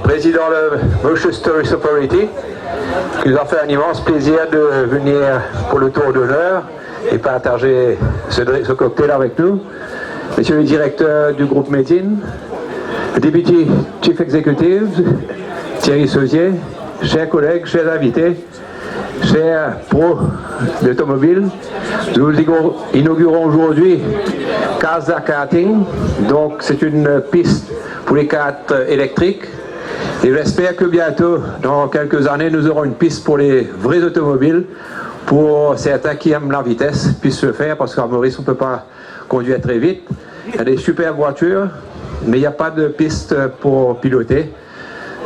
Président de Mauritius Tourist Authority, qui nous a fait un immense plaisir de venir pour le tour d'honneur et partager ce cocktail avec nous. Monsieur le directeur du groupe Médine, Deputy Chief Executive, Thierry Sauzier, chers collègues, chers invités, chers pros d'automobile, nous inaugurons aujourd'hui Casa Karting. Donc c'est une piste pour les karts électriques. Et j'espère que bientôt, dans quelques années, nous aurons une piste pour les vrais automobiles, pour certains qui aiment la vitesse, puissent le faire, parce qu'à Maurice, on ne peut pas conduire très vite. Il y a des super voitures, mais il n'y a pas de piste pour piloter,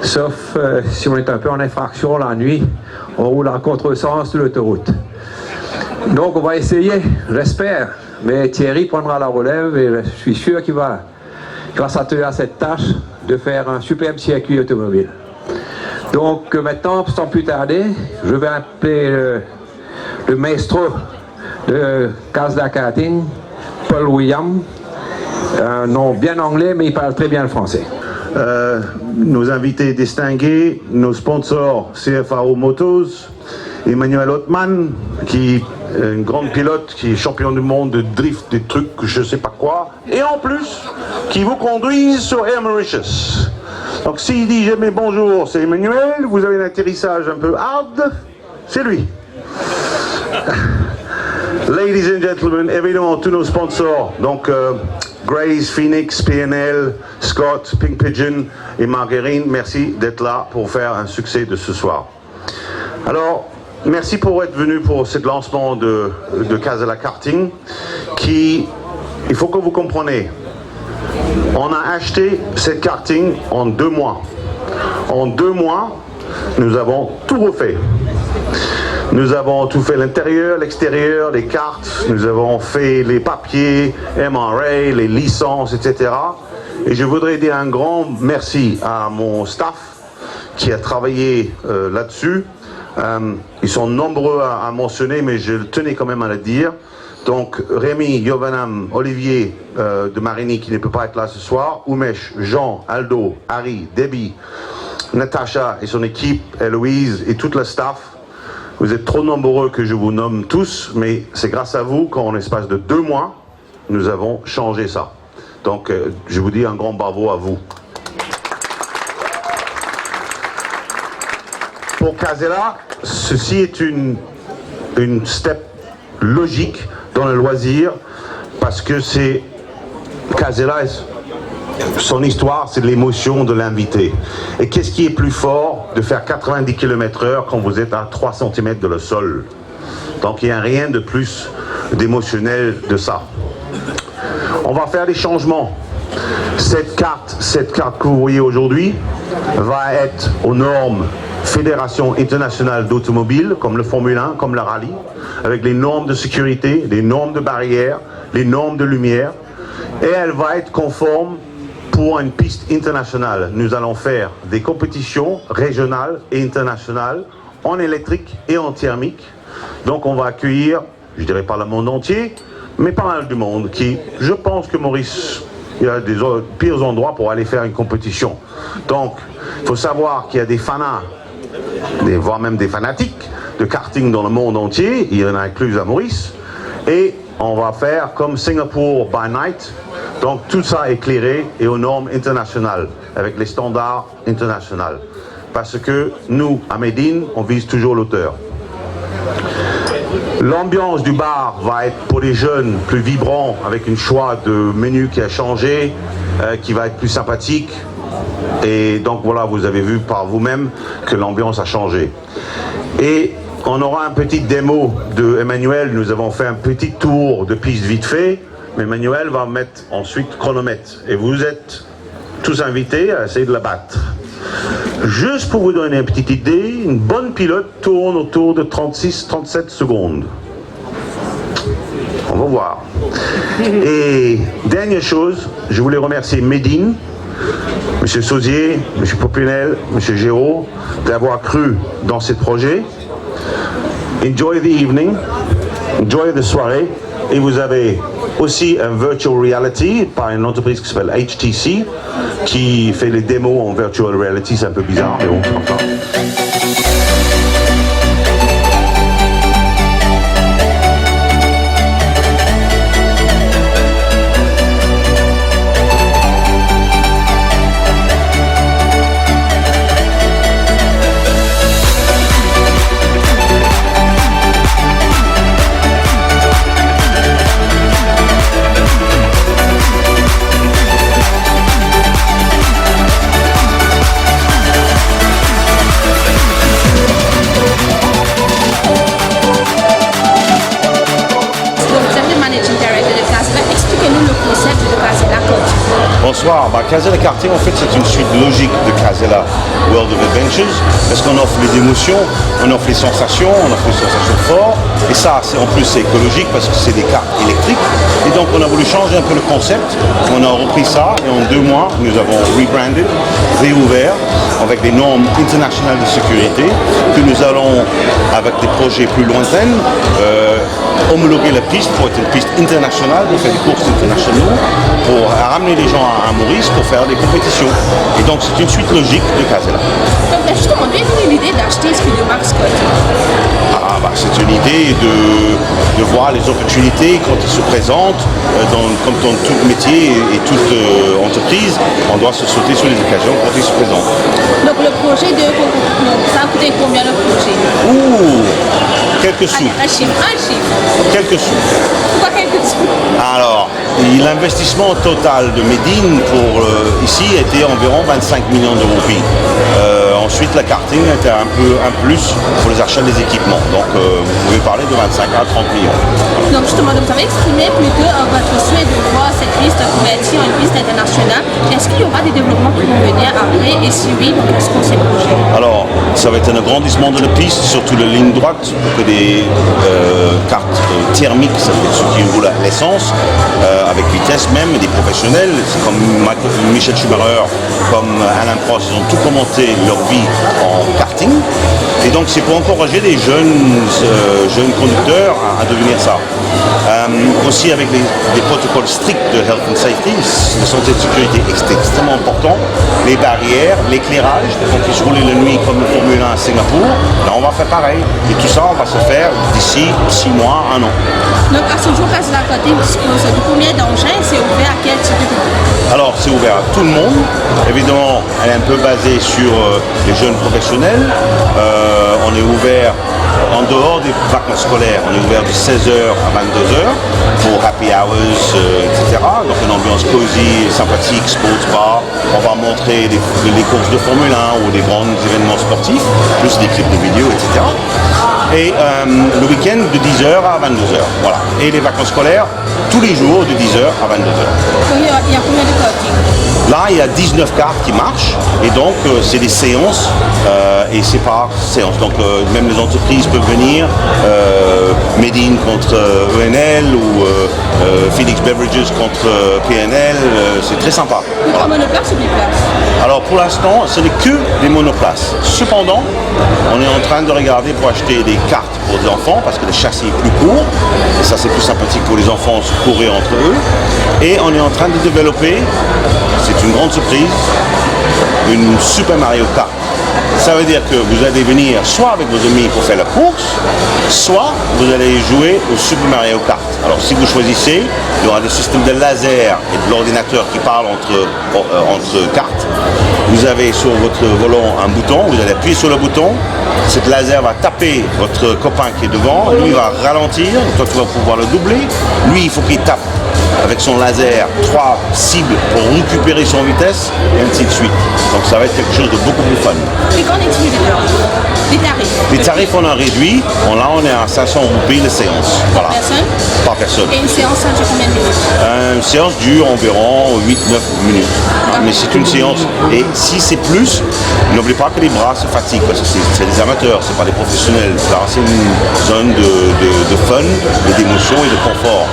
sauf si on est un peu en infraction la nuit, on roule en contresens de l'autoroute. Donc on va essayer, j'espère, mais Thierry prendra la relève et je suis sûr qu'il va s'atteler à cette tâche de faire un superbe circuit automobile. Donc maintenant, sans plus tarder, je vais appeler le maestro de Casa Karting, Paul William, un nom bien anglais, mais il parle très bien le français. Nos invités distingués, nos sponsors CFAO Motors, Emmanuel Othman, qui est une grande pilote, qui est champion du monde de drift, des trucs, je sais pas quoi, et en plus, qui vous conduisent sur Air Mauritius. Donc s'il dit jamais bonjour, c'est Emmanuel, vous avez un atterrissage un peu hard, c'est lui. Ladies and gentlemen, évidemment tous nos sponsors, donc Grace, Phoenix, PNL, Scott, Pink Pigeon et Marguerine, merci d'être là pour faire un succès de ce soir. Alors, merci pour être venu pour ce lancement de Casa Karting, qui, il faut que vous compreniez, on a acheté cette karting en 2 mois. En 2 mois, nous avons tout refait. Nous avons tout fait, l'intérieur, l'extérieur, les cartes, nous avons fait les papiers, MRA, les licences, etc. Et je voudrais dire un grand merci à mon staff qui a travaillé là-dessus. Ils sont nombreux à mentionner, mais je tenais quand même à le dire. Donc Rémi, Yovanam, Olivier de Marigny qui ne peut pas être là ce soir, Oumesh, Jean, Aldo, Harry, Debbie, Natacha et son équipe, Héloïse et tout le staff. Vous êtes trop nombreux que je vous nomme tous, mais c'est grâce à vous qu'en l'espace de 2 mois, nous avons changé ça. Donc je vous dis un grand bravo à vous. Pour Casella, ceci est une step logique dans le loisir, parce que c'est Casella, son histoire, c'est de l'émotion de l'invité. Et qu'est-ce qui est plus fort de faire 90 km/h quand vous êtes à 3 cm de le sol? Donc il n'y a rien de plus d'émotionnel de ça. On va faire des changements. Cette carte que vous voyez aujourd'hui va être aux normes Fédération internationale d'automobile, comme le Formule 1, comme le rallye, avec les normes de sécurité, les normes de barrière, les normes de lumière, et elle va être conforme pour une piste internationale. Nous allons faire des compétitions régionales et internationales en électrique et en thermique. Donc on va accueillir, je dirais pas le monde entier, mais pas mal de monde qui, je pense que Maurice, il y a des pires endroits pour aller faire une compétition. Donc il faut savoir qu'il y a des fanats, voire même des fanatiques de karting dans le monde entier, il y en a inclus à Maurice, et on va faire comme Singapore by Night, donc tout ça éclairé et aux normes internationales, avec les standards internationaux, parce que nous, à Médine, on vise toujours l'auteur. L'ambiance du bar va être pour les jeunes plus vibrant, avec un choix de menu qui a changé, qui va être plus sympathique. Et donc voilà, vous avez vu par vous-même que l'ambiance a changé. Et on aura un petit démo de Emmanuel. Nous avons fait un petit tour de piste vite fait, mais Emmanuel va mettre ensuite chronomètre. Et vous êtes tous invités à essayer de la battre. Juste pour vous donner une petite idée, une bonne pilote tourne autour de 36-37 secondes. On va voir. Et dernière chose, je voulais remercier Médine, M. Sauzier, M. Popinel, M. Géraud, d'avoir cru dans ce projet. Enjoy the evening, enjoy the soirée, Et vous avez aussi un virtual reality par une entreprise qui s'appelle HTC qui fait les démos en virtual reality. C'est un peu bizarre, mais bon, c'est comme ça. Bonsoir. Casella Karting, en fait, c'est une suite logique de Casella World of Adventures, parce qu'on offre les émotions, on offre les sensations, on offre les sensations fortes, et ça, en plus, c'est écologique parce que c'est des cartes électriques. Et donc, on a voulu changer un peu le concept. On a repris ça, et en 2 mois, nous avons rebranded, réouvert, avec des normes internationales de sécurité, que nous allons, avec des projets plus lointains, homologuer la piste pour être une piste internationale, pour faire des courses internationaux, pour ramener les gens à Maurice pour faire des compétitions. Et donc c'est une suite logique de Casella. Donc justement, d'où est venue l'idée d'acheter Speedomax Scott? C'est une idée de voir les opportunités quand ils se présentent, comme dans tout métier et toute entreprise, on doit se sauter sur les occasions quand ils se présentent. Donc le projet ça a coûté combien le projet? Quelques sous. Allez, un chiffre. Quelques sous. Pourquoi quelques sous? Alors, l'investissement total de Medine pour ici était environ 25 millions de roupies. Ensuite, la karting était un plus pour les achats des équipements. Donc, vous pouvez parler de 25 à 30 millions. Voilà. Donc, justement, vous avez exprimé plutôt votre souhait de voir cette piste convertie en une piste internationale. Est-ce qu'il y aura des développements qui vont venir après? Et si oui, donc est-ce qu'on s'est projeté? Alors, ça va être un agrandissement de la piste, surtout la ligne droite, pour que des cartes thermiques, ça fait ceux qui roulent à l'essence, avec vitesse même, des professionnels, comme Michel Schumacher, comme Alain Prost, ils ont tout commenté leur vie en karting. Et donc c'est pour encourager les jeunes conducteurs à devenir ça. Aussi avec des protocoles stricts de health and safety, la santé de sécurité est extrêmement important. Les barrières, l'éclairage, pour qu'on puisse rouler la nuit comme le Formule 1 à Singapour, là on va faire pareil. Et tout ça on va se faire d'ici 6 mois, 1 an. Donc à ce jour, Casella Karting dispose de combien d'engins? C'est ouvert à quel type de public? Alors c'est ouvert à tout le monde. Évidemment, elle est un peu basée sur les jeunes professionnels. On est ouvert en dehors des vacances scolaires. On est ouvert de 16h à 22h pour happy hours, etc. Donc une ambiance cosy, sympathique, sports bar. On va montrer les courses de Formule 1 ou des grands événements sportifs, plus des clips de vidéos, etc. Et le week-end de 10h à 22h. Voilà. Et les vacances scolaires, tous les jours de 10h à 22h. Il y a combien de karting? Là, il y a 19 cartes qui marchent et donc c'est des séances et c'est par séance. Donc même les entreprises peuvent venir, Medine contre ENL ou Phoenix Beverages contre PNL, c'est très sympa. Voilà. Monoplace ou biplace? Alors pour l'instant, ce n'est que des monoplaces. Cependant, on est en train de regarder pour acheter des cartes pour des enfants parce que le châssis est plus court et ça c'est plus sympathique pour les enfants se courir entre eux. Et on est en train de développer, c'est une grande surprise, une Super Mario Kart. Ça veut dire que vous allez venir soit avec vos amis pour faire la course, soit vous allez jouer au Super Mario Kart. Alors si vous choisissez, il y aura des systèmes de laser et de l'ordinateur qui parlent entre cartes. Vous avez sur votre volant un bouton, vous allez appuyer sur le bouton, cette laser va taper votre copain qui est devant, lui va ralentir, toi tu vas pouvoir le doubler, lui il faut qu'il tape avec son laser 3 cibles pour récupérer son vitesse et ainsi de suite. Donc ça va être quelque chose de beaucoup plus fun. Et qu'en est-il des tarifs? Les tarifs on a réduit, là on est à 500 roupies de séance. Voilà. Par personne. Et une séance ça dure combien de minutes? Une séance dure environ 8-9 minutes. Mais c'est une séance. Et si c'est plus, n'oubliez pas que les bras se fatiguent parce que c'est des amateurs, c'est pas des professionnels. Là c'est une zone de fun, d'émotion et de confort.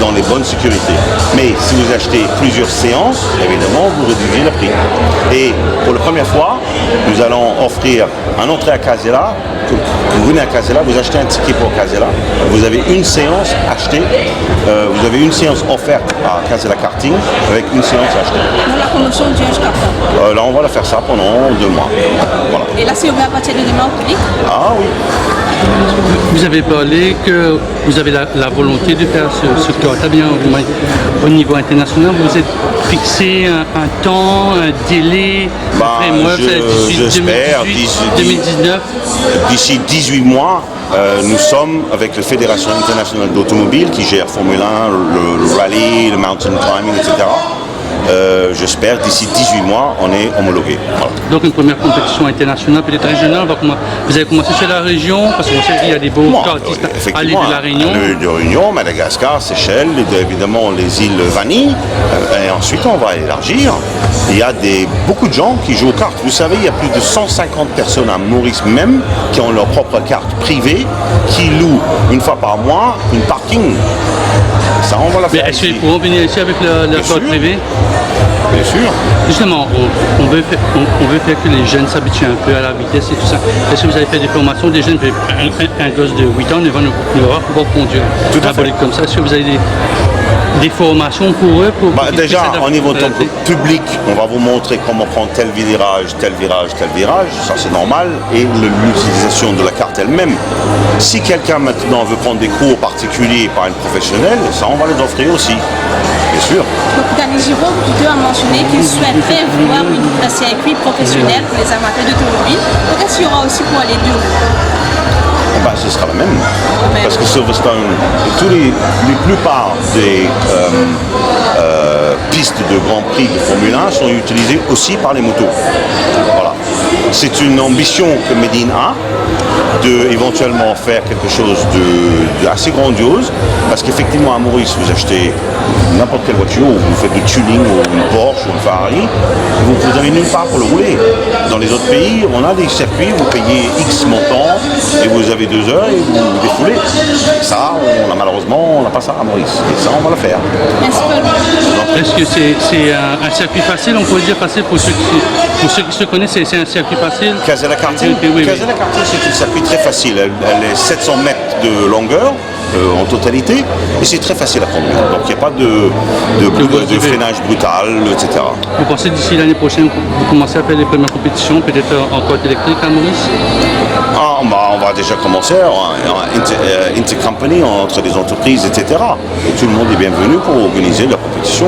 dans les bonnes sécurités. Mais si vous achetez plusieurs séances, évidemment, vous réduisez le prix. Et pour la première fois, nous allons offrir un entrée à Casella. Vous venez à Casella, vous achetez un ticket pour Casella, vous avez une séance achetée, vous avez une séance offerte à Casella Karting avec une séance achetée. Donc la promotion dure jusqu'à quand? Là, on va la faire ça pendant 2 mois. Voilà. Et là, c'est ouvert à partir de demain au public? Ah oui. Vous avez parlé que vous avez la volonté de faire ce kart bien au niveau international. Vous êtes fixé un temps, un délai, j'espère 2019. D'ici 18 mois, nous sommes avec la Fédération internationale d'automobile qui gère Formule 1, le rallye, le mountain climbing, etc. J'espère d'ici 18 mois, on est homologué. Voilà. Donc une première compétition internationale, peut-être régionale. Vous avez commencé sur la région, parce qu'on sait qu'il y a des beaux kartistes à l'île de la Réunion. L'île de Réunion, Madagascar, Seychelles, évidemment les îles Vanille. Et ensuite, on va élargir. Il y a beaucoup de gens qui jouent aux cartes. Vous savez, il y a plus de 150 personnes à Maurice même qui ont leur propre carte privée, qui louent une fois par mois une parking. Ça, on va la faire. Mais est-ce qu'ils pourront venir ici avec leur carte privée? Bien sûr. Justement, on veut faire que les jeunes s'habituent un peu à la vitesse et tout ça. Est-ce que vous avez fait des formations des jeunes? Un gosse de 8 ans ne va pouvoir conduire un bolide comme ça. Est-ce que vous avez des formations pour eux déjà, au niveau public, on va vous montrer comment prendre tel virage, tel virage, tel virage. Ça, c'est normal. Et l'utilisation de la carte elle-même. Si quelqu'un maintenant veut prendre des cours particuliers par un professionnel, ça, on va les offrir aussi. Bien sûr. Donc, Danny Giraud, plutôt a mentionné qu'il souhaiterait voir un circuit professionnel pour les amateurs d'automobile. Donc, est-ce qu'il y aura aussi pour les deux? Ce sera la même. Parce que Silverstone, la plupart des pistes de Grand Prix de Formule 1 sont utilisées aussi par les motos. Voilà. C'est une ambition que Medine a de éventuellement faire quelque chose d'assez grandiose, parce qu'effectivement à Maurice, vous achetez n'importe quelle voiture, ou vous faites du tuning, ou une Porsche, ou une Ferrari, vous n'avez nulle part pour le rouler. Dans les autres pays, on a des circuits, vous payez X montant, et vous avez 2 heures, et vous défoulez. Ça, malheureusement, on n'a pas ça à Maurice. Et ça, on va le faire. Est-ce que c'est un circuit facile? On peut dire facile pour ceux qui se connaissent, c'est un circuit facile? Casella Karting, Casella Karting, c'est un circuit très facile. Elle est 700 mètres de longueur en totalité, et c'est très facile à conduire. Donc il n'y a pas de freinage brutal, etc. Vous pensez d'ici l'année prochaine, vous commencez à faire les premières compétitions, peut-être en côte électrique à Maurice? On va déjà commencer en intercompany entre les entreprises, etc. Et tout le monde est bienvenu pour organiser la compétition.